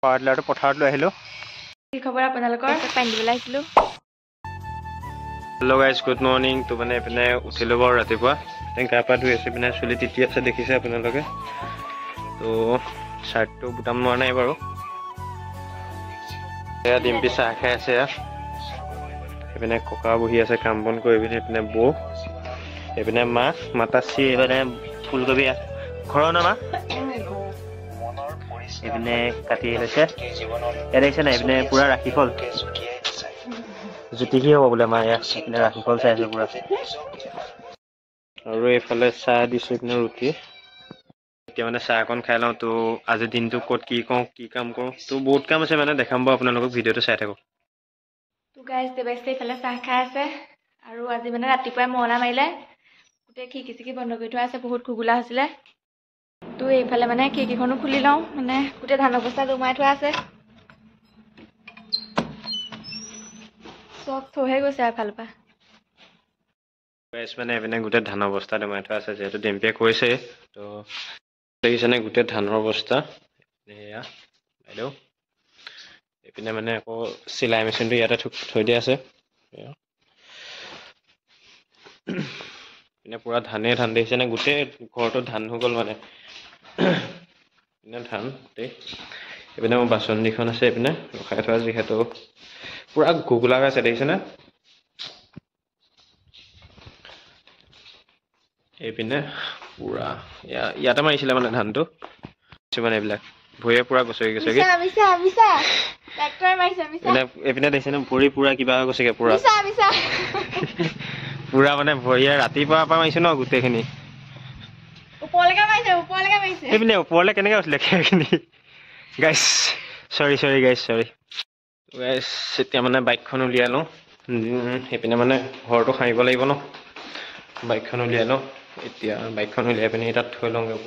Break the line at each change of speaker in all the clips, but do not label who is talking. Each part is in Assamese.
পাৱাৰটিলাৰটো পথাৰত লৈ আহিলোঁ।
কি খবৰ আপোনালোকৰ? পানী দিবলৈ আহিছিলোঁ।
Hello' guys, good morning. তো মানে এইপিনে উঠিলোঁ বাৰু ৰাতিপুৱা। গা পা ধুই আছোঁ, পিনে চুলি তিতি আছে দেখিছে আপোনালোকে। তো শ্বাৰ্টটো বুটাম লোৱা নাই বাৰু। এয়া ডিম্পি চাহ খাই আছে। এইপিনে ককা বহি আছে কাম বন কৰি পিনে। এইপিনে বৌ, এইপিনে মা মাতাশ্ৰী, এইপিনে ফুলকবি ঘৰৰ ন মা এইপিনে কাটি লৈছে। ইয়াত দেখিছে নাই, এইপিনে পুৰা ৰাখি ফল জুতি কি হ'ব বোলে মা। ইয়াত এইপিনে ৰাখি ফল চাই আছে পুৰা। আৰু এইফালে চাহ দিছোঁ, এইপিনে ৰুটি। এতিয়া মানে চাহ অকণ খাই লওঁ। তো আজিৰ দিনটো ক'ত কি কওঁ, কি কাম কৰোঁ, তো বহুত কাম আছে মানে দেখাম বাৰু আপোনালোকক। ভিডিঅ'টো চাই থাকক।
তো গাইজ দেৱাইছে এইফালে চাহ খাই আছে। আৰু আজি মানে ৰাতিপুৱাই মৰণা মাৰিলে, গোটেই খিৰিকি চিৰিকি বন্ধ কৰি থোৱা আছে, বহুত ঘুগোলা হৈছিলে। তো এইফালে মানে খিৰিকিখনো খুলি লওঁ, মানে গোটেই ধানৰ বস্তা দমাই থোৱা আছে। চব থৈহে গৈছে এফালৰ পৰা।
মানে এইপিনে গোটেই ধানৰ বস্তা দমাই থোৱা আছে, যিহেতু ডিম্পিয়ে কৈছে। তো দেখিছেনে গোটেই ধানৰ বস্তা। এয়া বাইদেউ এইপিনে মানে আকৌ চিলাই মেচিনটো ইয়াতে থৈ দিয়া আছে। পিনে পুৰা ধান দেখিছেনে, গোটেই ঘৰটো ধান হৈ গ'ল মানে। ধান গোটেই। এইপিনে মোৰ বাচন কেইখন আছে, এইপিনে ৰখাই থোৱা, যিহেতু পুৰা ঘুগোলা হৈ আছে দেখিছেনে। এইপিনে পুৰা ইয়াতে মাৰিছিলে মানে ধানটো মানে এইবিলাক ভৰিয়ে পুৰা গছকি গছকি। এইপিনে দেখিছেনে ভৰি পুৰা কিবা হৈ গৈছেগে পুৰা। পুৰা মানে ভৰিয়ে ৰাতিপুৱাৰ পৰা মাৰিছো ন গোটেইখিনি। এইপিনে ওপৰলৈ কেনেকে উঠিলে খেৰখিনি। গাইছ চৰি গাইছ চৰি। এতিয়া মানে বাইকখন উলিয়াই লওঁ। সেইপিনে মানে ঘৰটো সাৰিব লাগিব ন। বাইকখন উলিয়াই লওঁ। এতিয়া বাইকখন উলিয়াই পিনি তাত থৈ লওঁগৈ।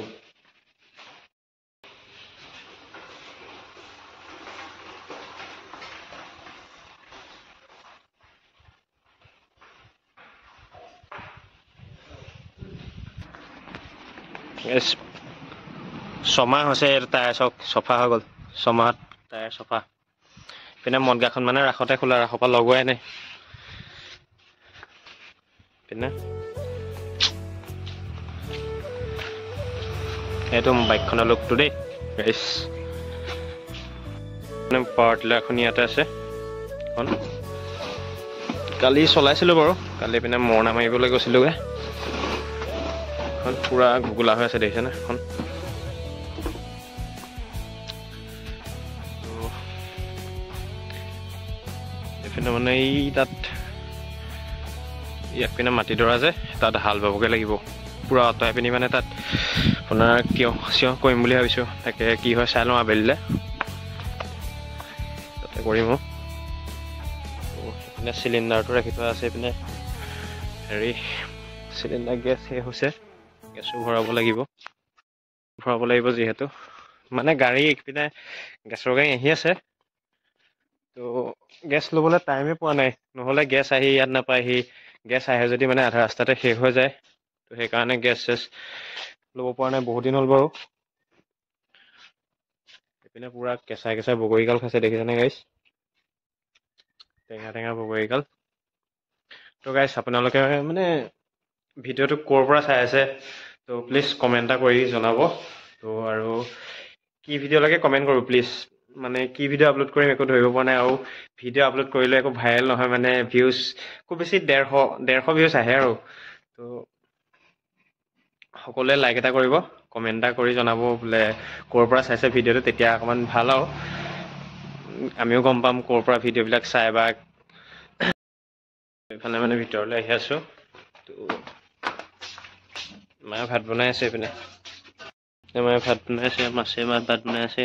ছমাহ হৈছে টায়াৰ চফা হৈ গ'ল। ছমাহত টায়াৰ চফা। পিনে মদগাখন মানে ৰাসতে খোলা, ৰাসৰ পৰা লগোৱাই নাই। পিনে এইটো বাইকখনৰ লুকটো দেই। পাৱাৰটিলাৰখন ইয়াতে আছে। কালি চলাইছিলোঁ বাৰু। কালি পিনে মৰণা মাৰিবলৈ গৈছিলোঁগৈ। এখন পুৰা ঘুগোলা হৈ আছে দেখিছেনে এখন। এইপিনে মানে তাত ইয়াত পিনে মাটিডৰা যে তাত হাল বাবগৈ লাগিব। পুৰা আঁতৰাই পিনি মানে তাত আপোনাৰ চিঞৰ কৰিম বুলি ভাবিছোঁ। তাকে কি হয় চাই লওঁ আবেলিলৈ। তাতে কৰিম। এইপিনে চিলিণ্ডাৰটো ৰাখি থোৱা আছে। এইপিনে চিলিণ্ডাৰ গেছ শেষ হৈছে। গেছো ভৰাব লাগিব যিহেতু মানে গাড়ী এইপিনে গেছৰ গাড়ী আহি আছে। তো গেছ ল'বলৈ টাইমেই পোৱা নাই। নহ'লে গেছ আহি ইয়াত নাপায়হি। গেছ আহে যদি মানে আধা ৰাস্তাতে শেষ হৈ যায়। তো সেইকাৰণে গেছ ল'ব পৰা নাই, বহুত দিন হ'ল বাৰু। এইপিনে পুৰা কেঁচাই বগৰীগাল খাইছে দেখিছেনে গাইছ। টেঙা বগৰীগাল। তো গাইছ আপোনালোকে মানে ভিডিঅ'টো ক'ৰ পৰা চাই আছে, তো প্লিজ কমেণ্ট এটা কৰি জনাব। তো আৰু কি ভিডিঅ' লাগে কমেণ্ট কৰোঁ প্লিজ। মানে কি ভিডিঅ' আপলোড কৰিম একো ধৰিব পৰা নাই। আৰু ভিডিঅ' আপলোড কৰিলে একো ভাইৰেল নহয়, মানে ভিউজ খুব বেছি 150 ভিউজ আহে আৰু। তো সকলোৱে লাইক এটা কৰিব, কমেণ্ট এটা কৰি জনাব বোলে ক'ৰ পৰা চাইছে ভিডিঅ'টো। তেতিয়া অকণমান ভাল আৰু আমিও গম পাম ক'ৰ পৰা ভিডিঅ'বিলাক চাই। বা এইফালে মানে ভিতৰলৈ আহি আছোঁ। তো মায়ে ভাত বনাই আছে। এইপিনে মায়ে ভাত বনাই আছে, মাছে ভাত বনাই আছে।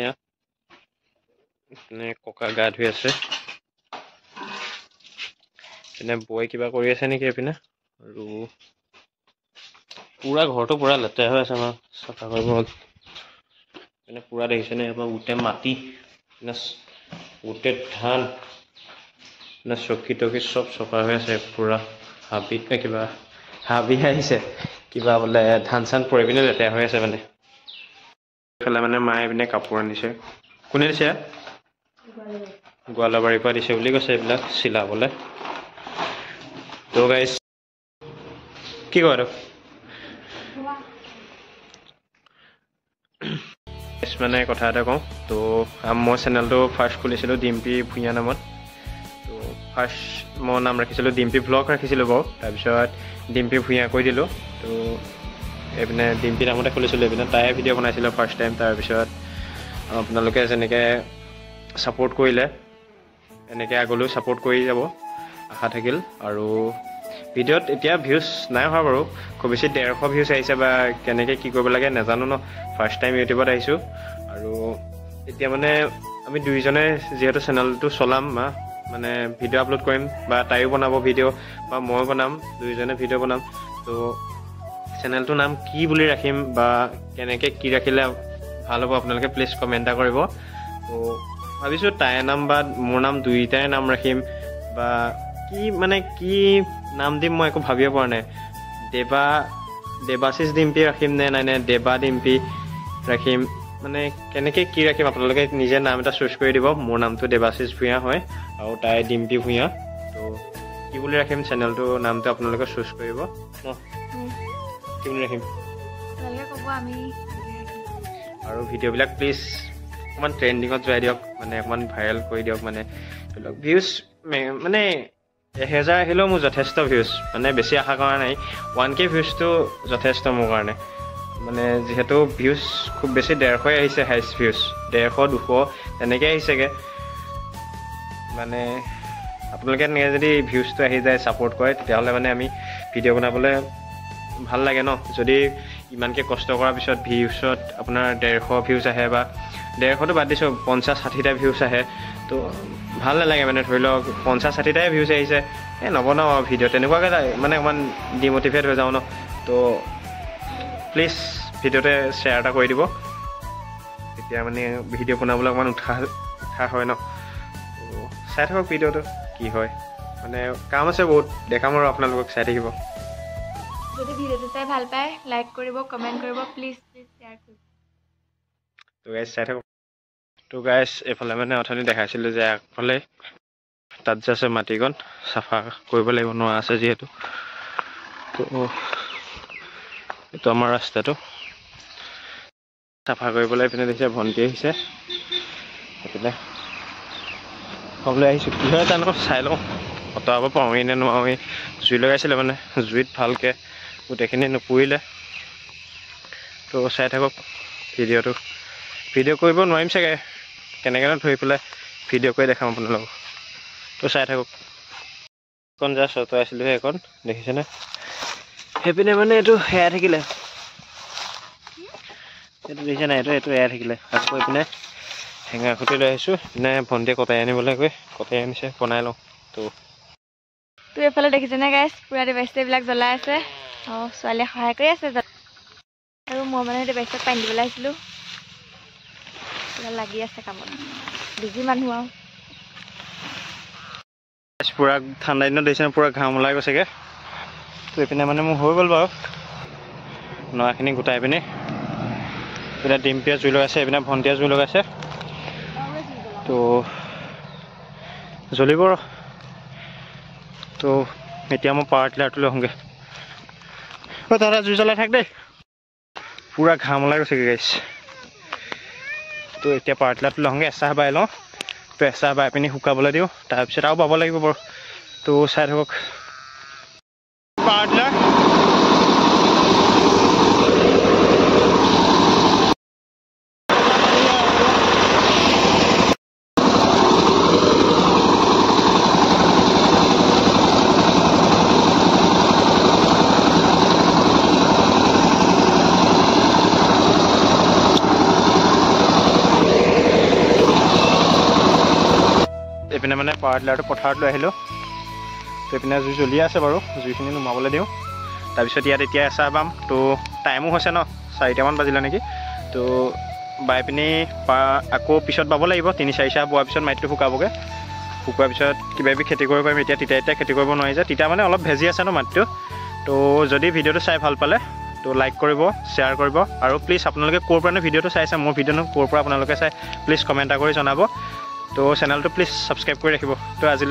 এইপিনে ককা গা ধুই আছে। এইপিনে বৌয়ে কিবা কৰি আছে নেকি এইপিনে। আৰু পুৰা ঘৰটো পুৰা লেতেৰা হৈ আছে। আমাৰ চাফা কৰিব হ'ল। মানে পুৰা দেখিছেনে, এইবাৰ গোটেই মাটি, গোটেই ধান, চকী তকী চব চফা হৈ আছে। পুৰা হাবি আহিছে কিবা বোলে ধান চান পৰি পিনে লেতেৰা হৈ আছে মানে। এইফালে মানে মায়ে পিনে কাপোৰ আনিছে। কোনে দিছে গোৱালবাৰীৰ পৰা দিছে বুলি কৈছে এইবিলাক চিলাবলৈ তো গাইছ কি কয় মানে কথা এটা কওঁ তো মই চেনেলটো ফাৰ্ষ্ট খুলিছিলোঁ ডিম্পী ভূঞা নামত তো ফাৰ্ষ্ট মই নাম ৰাখিছিলোঁ ডিম্পী ভ্লগ ৰাখিছিলোঁ বাৰু তাৰপিছত ডিম্পী ভূঞা কৈ দিলোঁ তো এইপিনে ডিম্পী নামতে খুলিছিলোঁ এইপিনে তাই ভিডিঅ' বনাইছিলোঁ ফাৰ্ষ্ট টাইম তাৰপিছত আপোনালোকে যেনেকৈ ছাপোৰ্ট কৰিলে এনেকৈ আগলৈও ছাপোৰ্ট কৰি যাব আশা থাকিল আৰু ভিডিঅ'ত এতিয়া ভিউজ নাই হোৱা বাৰু খুব বেছি 150 ভিউজ আহিছে বা কেনেকৈ কি কৰিব লাগে নাজানো ন ফাৰ্ষ্ট টাইম ইউটিউবত আহিছোঁ আৰু এতিয়া মানে আমি দুইজনে যিহেতু চেনেলটো চলাম মানে ভিডিঅ' আপলোড কৰিম বা তাইও বনাব ভিডিঅ' বা মই বনাম দুইজনে ভিডিঅ' বনাম তো চেনেলটোৰ নাম কি বুলি ৰাখিম বা কেনেকৈ কি ৰাখিলে ভাল হ'ব আপোনালোকে প্লিজ কমেণ্ট এটা কৰিব তো ভাবিছোঁ তাইৰ নাম বা মোৰ নাম দুইটাই নাম ৰাখিম বা কি মানে কি নাম দিম মই একো ভাবিব পৰা নাই দেৱাশিষ ডিম্পী ৰাখিম নে নাই নে দেৱা ডিম্পী ৰাখিম মানে কেনেকৈ কি ৰাখিম আপোনালোকে নিজে নাম এটা চুজ কৰি দিব মোৰ নামটো দেৱাশিষ ভূঞা হয় আৰু তাই ডিম্পী ভূঞা তো কি বুলি ৰাখিম চেনেলটোৰ নামটো আপোনালোকে চুজ কৰিব কি বুলি ৰাখিম আৰু ভিডিঅ'বিলাক প্লিজ অকণমান ট্ৰেণ্ডিঙত যোৱাই দিয়ক মানে অকণমান ভাইৰেল কৰি দিয়ক মানে ধৰি লওক ভিউজ মানে 1000 আহিলেও মোৰ যথেষ্ট ভিউজ মানে বেছি আশা কৰা নাই 1K ভিউজটো যথেষ্ট মোৰ কাৰণে মানে যিহেতু ভিউজ খুব বেছি 150 আহিছে হাইষ্ট ভিউজ 150 200 তেনেকৈ আহিছেগৈ মানে আপোনালোকে এনেকৈ যদি ভিউজটো আহি যায় ছাপোৰ্ট কৰে তেতিয়াহ'লে মানে আমি ভিডিঅ' বনাবলৈ ভাল লাগে ন যদি ইমানকৈ কষ্ট কৰাৰ পিছত ভিউজত আপোনাৰ 150 ভিউজ আহে বা 150টো বাদ দিছোঁ 50-60টা ভিউজ আহে তো ভাল নালাগে মানে ধৰি লওক 50-60টাই ভিউজ আহিছে নবনাওঁ আৰু ভিডিঅ' তেনেকুৱাকৈ মানে অকণমান ডিম'টিভেট হৈ যাওঁ ন তো প্লিজ ভিডিঅ'তে শ্বেয়াৰ এটা কৰি দিব তেতিয়া মানে ভিডিঅ' বনাবলৈ অকণমান উৎসাহ হয় ন তো চাই থাকক ভিডিঅ'টো কি হয় মানে কাম আছে বহুত দেখাম আৰু আপোনালোকক চাই থাকিব
যদি ভিডিঅ'টো চাই ভাল পায় লাইক কৰিব কমেণ্ট কৰিব প্লিজ শ্বেয়াৰ কৰিব
তো গাইজ চাই থাকক তো গাইজ এইফালে মানে অথনি দেখাইছিলোঁ যে আগফালে তাত যে আছে মাটিকণ চাফা কৰিব লাগিব নোৱাৰা আছে যিহেতু তো এইটো আমাৰ ৰাস্তাটো চাফা কৰিবলৈ এইপিনে দেখিছে ভণ্টি আহিছে সেইপিনে ক'বলৈ আহিছোঁ কি হয় জানো চাই লওঁ অঁতৰাব পাৰোঁহি নে নোৱাৰোঁহি জুই লগাইছিলে মানে জুইত ভালকৈ গোটেইখিনি নুপুৰিলে তো চাই থাকক ভিডিঅ' কৰিব নোৱাৰিম চাগে কেনেকৈ ধৰি পেলাই ভিডিঅ' কৰি দেখাম আপোনালোকক তো চাই থাকক এইকণ যা চতৰাইছিলোঁ সেইকণ দেখিছেনে সেইপিনে মানে এইটো হেৰাই থাকিলে এইটো দেখিছে নাই এইটো এৰাই থাকিলে আকৌ এইপিনে হেঙা খুঁটি লৈ আহিছোঁ মানে ভণ্টিয়ে কটাই আনিবলৈ গৈ কটাই আনিছে বনাই লওঁ তো
এইফালে দেখিছেনে গাইছ পুৰা ডিভাইচবিলাক জ্বলাই আছে ছোৱালীয়ে সহায় কৰি আছে আৰু মই মানে ডিভাইচত পানী দিবলৈ আহিছিলোঁ লাগি আছে কামত বিজি মানুহ আৰু
পুৰা ঠাণ্ডা দিনত দেখিছে পুৰা ঘাম ওলাই গৈছেগৈ তো এইপিনে মানে মোৰ হৈ গ'ল বাৰু নৰাখিনি গোটাই পিনি এইপিনে ডিম্পীয়ে জুই লগাইছে এইপিনে ভণ্টিয়ে জুই লগাইছে তো জ্বলিব তো এতিয়া মই পাৱাৰ টিলাৰটো লৈ আহোঁগৈ দাদা জুই জ্বলাই থাক দেই পুৰা ঘাম ওলাই গৈছেগৈ গাইছ তো এতিয়া পাৱাৰ টিলাৰটো লৈ আহোঁগৈ এচাহ বাই লওঁ তো এচাহ বাই পিনি শুকাবলৈ দিওঁ তাৰপিছত আৰু বাব লাগিব বাৰু তো চাই থাকক পাৱাৰ টিলাৰ এইপিনে মানে পাৱাৰ টিলাৰটো পথাৰত লৈ আহিলোঁ তো এইপিনে জুই জ্বলি আছে বাৰু জুইখিনি নুমাবলৈ দিওঁ তাৰপিছত ইয়াত এতিয়া এচাহ বাম তো টাইমো হৈছে ন 4টামান বাজিলে নেকি তো বাই পিনি আকৌ পিছত বাব লাগিব 3-4 চাহ বোৱাৰ পিছত মাটিটো শুকাবগৈ শুকোৱাৰ পিছত কিবা কিবি খেতি কৰিব পাৰিম এতিয়া খেতি কৰিব নোৱাৰি যে তেতিয়া মানে অলপ ভেজি আছে ন মাটিটো তো যদি ভিডিঅ'টো চাই ভাল পালে তো তো লাইক কৰিব, শ্বেয়াৰ কৰিব আৰু প্লিজ আপোনালোকে ক'ৰ পৰানো ভিডিঅ'টো চাইছে, মোৰ ভিডিঅ'নো ক'ৰ পৰা আপোনালোকে চাই প্লিজ কমেণ্ট এটা কৰি জনাব। তো চেনেলটো প্লিজ ছাবস্ক্ৰাইব কৰি ৰাখিব। তো আজিলৈ